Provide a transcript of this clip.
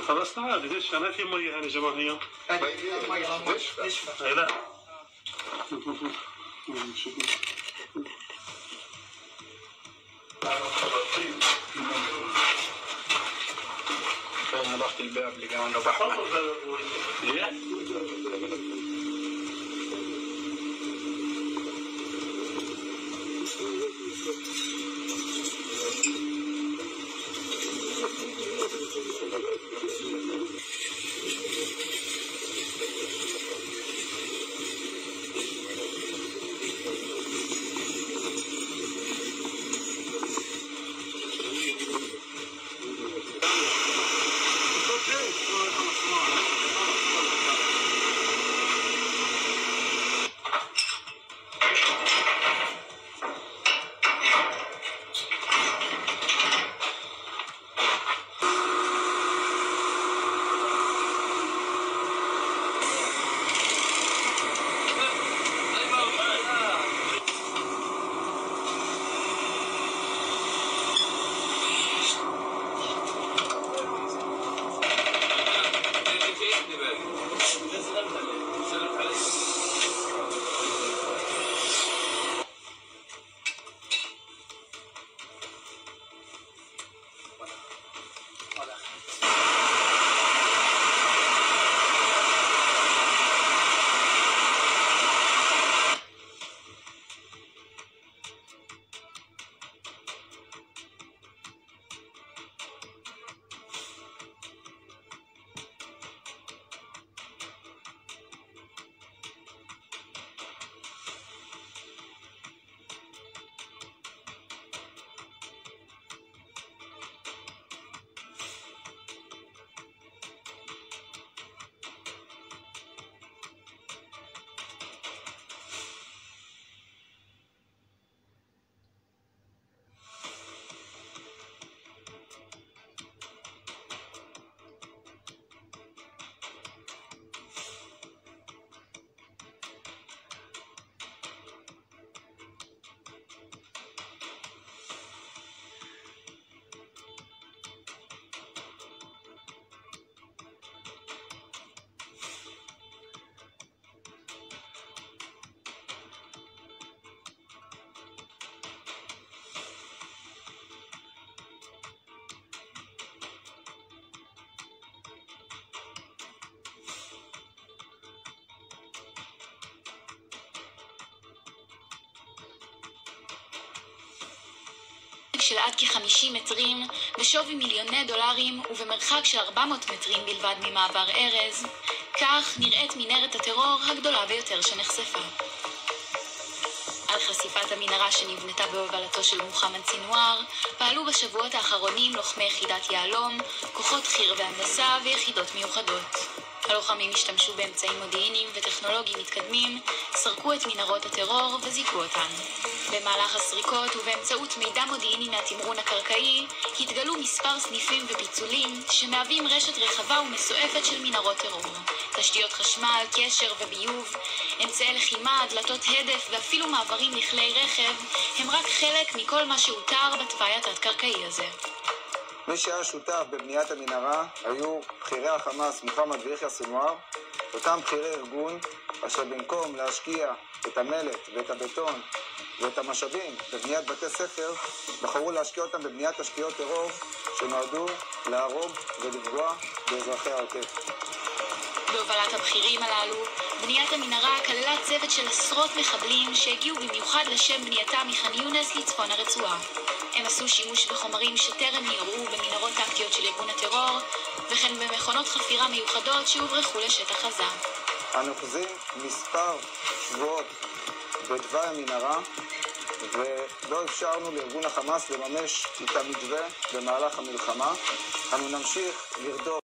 خلاص تعال ليش انا في ميه هنا جماعيه لا انا رحت الباب اللي قاعد بحر של עד כ-50 מטרים, בשווי מיליוני דולרים ובמרחק של 400 מטרים בלבד ממעבר ארז, כך נראית מנהרת הטרור הגדולה ביותר שנחשפה. על חשיפת המנהרה שנבנתה בהובלתו של מוחמד סינואר, פעלו בשבועות האחרונים לוחמי יחידת יהלום, כוחות חי"ר והנדסה ויחידות מיוחדות. הלוחמים השתמשו באמצעים מודיעיניים וטכנולוגיים מתקדמים, סרקו את מנהרות הטרור וזיקו אותן. במהלך הסריקות ובאמצעות מידע מודיעיני מהתמרון הקרקעי, התגלו מספר סניפים ופיצולים שמהווים רשת רחבה ומסועפת של מנהרות טרור. תשתיות חשמל, קשר וביוב, אמצעי לחימה, דלתות הדף ואפילו מעברים לכלי רכב הם רק חלק מכל מה שהותר בתוואי התת-קרקעי הזה. מי שהיה שותף בבניית המנהרה היו בכירי החמאס מוחמד ויחיא סינואר, אותם בכירי ארגון אשר במקום להשקיע את המלט ואת הבטון ואת המשאבים בבניית בתי ספר, בחרו להשקיע אותם בבניית תשתיות טרור שנועדו להרוג ולפגוע באזרחי העוטף. בהובלת הבכירים הללו, בניית המנהרה כללה צוות של עשרות מחבלים שהגיעו במיוחד לשם בנייתה מח'אן יונס לצפון הרצועה. הם עשו שימוש בחומרים שטרם נראו במנהרות טקטיות של ארגון הטרור, וכן במכונות חפירה מיוחדות שהוברחו לשטח עזה. אנו אוחזים מספר שבועות בתוואי המנהרה, ולא אפשרנו לארגון החמאס לממש את המתווה במהלך המלחמה. אנו נמשיך לרדוף